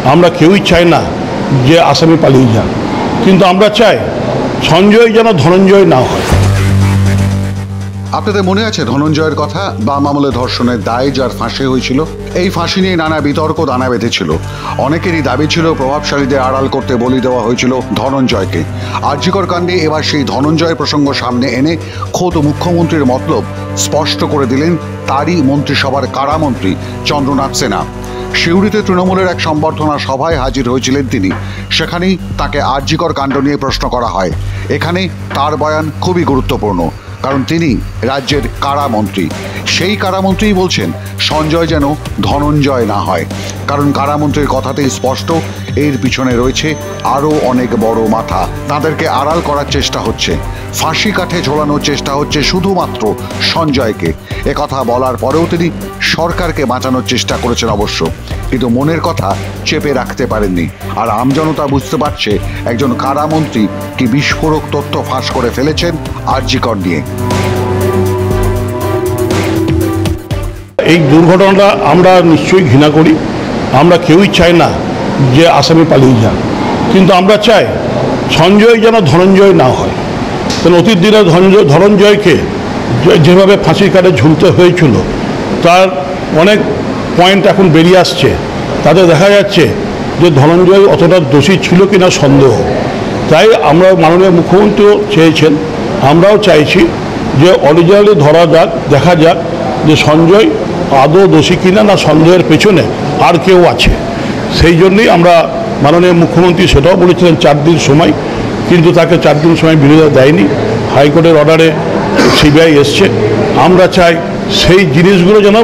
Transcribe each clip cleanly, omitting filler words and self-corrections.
আমরা কেউই চাই না যে আসামি পালিয়ে যান, কিন্তু আমরা চাই সঞ্জয় যেন ধনঞ্জয় না হয়। আপনাদের মনে আছে ধনঞ্জয়ের কথা? বাম আমলে ধর্ষণের দায়ে যার ফাঁসি হয়েছিল। এই ফাঁসি নিয়ে নানা বিতর্ক দানা বেঁধেছিল। অনেকেরই দাবি ছিল প্রভাবশালীদের আড়াল করতে বলি দেওয়া হয়েছিল ধনঞ্জয়কে। আরজিকর কাণ্ডে এবার সেই ধনঞ্জয় প্রসঙ্গ সামনে এনে খোদ মুখ্যমন্ত্রীর মতলব স্পষ্ট করে দিলেন তারই মন্ত্রিসভার কারামন্ত্রী চন্দ্রনাথ সেনা। সিউড়িতে তৃণমূলের এক সম্বর্ধনা সভায় হাজির হয়েছিলেন তিনি। সেখানেই তাকে আরজিকর কাণ্ড নিয়ে প্রশ্ন করা হয়। এখানে তার বয়ান খুবই গুরুত্বপূর্ণ, কারণ তিনি রাজ্যের কারামন্ত্রী। সেই কারামন্ত্রীই বলছেন সঞ্জয় যেন ধনঞ্জয় না হয়, কারণ কারামন্ত্রীর কথাতেই স্পষ্ট এর পিছনে রয়েছে আরও অনেক বড় মাথা। তাদেরকে আড়াল করার চেষ্টা হচ্ছে, ফাঁসি কাঠে ঝোলানোর চেষ্টা হচ্ছে শুধুমাত্র সঞ্জয়কে। একথা বলার পরেও তিনি সরকারকে বাঁচানোর চেষ্টা করেছেন অবশ্য, কিন্তু মনের কথা চেপে রাখতে পারেননি। আর আমজনতা বুঝতে পারছে একজন কারামন্ত্রী কি বিস্ফোরক তথ্য ফাঁস করে ফেলেছেন আরজিকর নিয়ে। এই দুর্ঘটনাটা আমরা নিশ্চয়ই ঘৃণা করি। আমরা কেউই চাই না যে আসামি পালিয়ে যান, কিন্তু আমরা চাই সঞ্জয় যেন ধনঞ্জয় না হয়। কারণ অতীত দিনে ধনঞ্জয়কে যেভাবে ফাঁসির কাঠে ঝুলতে হয়েছিল তার অনেক পয়েন্ট এখন বেরিয়ে আসছে। তাতে দেখা যাচ্ছে যে ধনঞ্জয় অতটা দোষী ছিল কিনা সন্দেহ। তাই আমরা মাননীয় মুখ্যমন্ত্রীও চেয়েছেন, আমরাও চাইছি যে অরিজিনালি ধরা যাক, দেখা যাক যে সঞ্জয় আদৌ দোষী কিনা, না সঞ্জয়ের পেছনে আর কেউ আছে। সেই জন্যই আমরা মাননীয় মুখ্যমন্ত্রী সেটাও বলেছিলেন 4 দিন সময়, কিন্তু তাকে 4 দিন সময় বিরোধিতা দেয়নি। হাইকোর্টের অর্ডারে সিবিআই এসছে। আমরা চাই সেই জিনিসগুলো যেন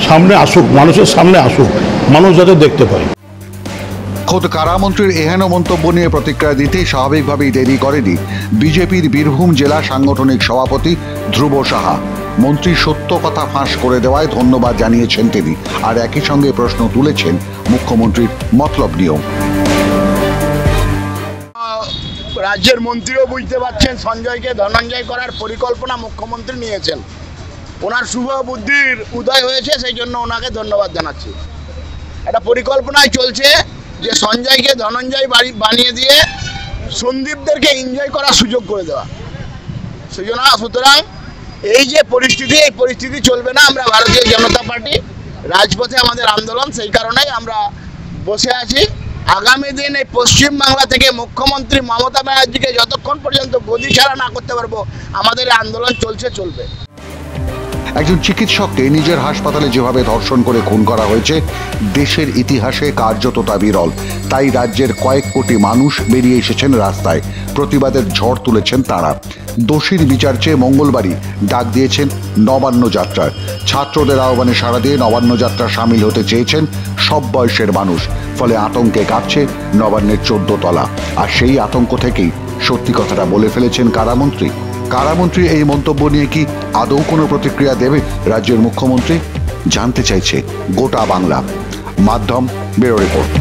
সামনে আসুক, মানুষের সামনে আসুক, মানুষ যাতে দেখতে পায়। খোদ কারামন্ত্রীর এহেন মন্তব্য নিয়ে প্রতিক্রিয়া দিতে স্বাভাবিকভাবেই দেরি করেনি বিজেপির বীরভূম জেলা সাংগঠনিক সভাপতি ধ্রুব সাহা। মন্ত্রী সত্য কথা ফাঁস করে দেওয়ায় ধন্যবাদ জানিয়েছেন তিনি, আর একই সঙ্গে প্রশ্ন তুলেছেন মুখ্যমন্ত্রীর মতলব নিয়েও। রাজ্যের মন্ত্রীও বুঝতে পারছেন সঞ্জয়কে ধনঞ্জয় করার পরিকল্পনা মুখ্যমন্ত্রী নিয়েছেন। ওনার শুভ বুদ্ধির উদয় হয়েছে, সেই জন্য ওনাকে ধন্যবাদ জানাচ্ছি। একটা পরিকল্পনায় চলছে যে সঞ্জয়কে ধনঞ্জয় বানিয়ে দিয়ে সন্দীপদেরকে এনজয় করার সুযোগ করে দেওয়া। সুতরাং এই যে পরিস্থিতি, এই পরিস্থিতি চলবে না। আমরা ভারতীয় জনতা পার্টি রাজপথে আমাদের আন্দোলন, সেই কারণেই আমরা বসে আছি। আগামী দিন এই পশ্চিমবাংলা থেকে মুখ্যমন্ত্রী মমতা ব্যানার্জিকে যতক্ষণ পর্যন্ত গদি ছাড়া না করতে পারবো, আমাদের আন্দোলন চলবে। একজন চিকিৎসককে নিজের হাসপাতালে যেভাবে ধর্ষণ করে খুন করা হয়েছে দেশের ইতিহাসে কার্যত তা বিরল। তাই রাজ্যের কয়েক কোটি মানুষ বেরিয়ে এসেছেন রাস্তায়, প্রতিবাদের ঝড় তুলেছেন তারা। দোষীর বিচার চেয়ে মঙ্গলবারই ডাক দিয়েছেন নবান্ন যাত্রার। ছাত্রদের আহ্বানে সাড়া দিয়ে নবান্ন যাত্রা সামিল হতে চেয়েছেন সব বয়সের মানুষ। ফলে আতঙ্কে কাঁপছে নবান্নের 14 তলা। আর সেই আতঙ্ক থেকেই সত্যি কথাটা বলে ফেলেছেন কারামন্ত্রী। কারামন্ত্রীর এই মন্তব্য নিয়ে কি আদৌ কোনো প্রতিক্রিয়া দেবে রাজ্যের মুখ্যমন্ত্রী? জানতে চাইছে গোটা বাংলা। মাধ্যম ব্যুরো রিপোর্ট।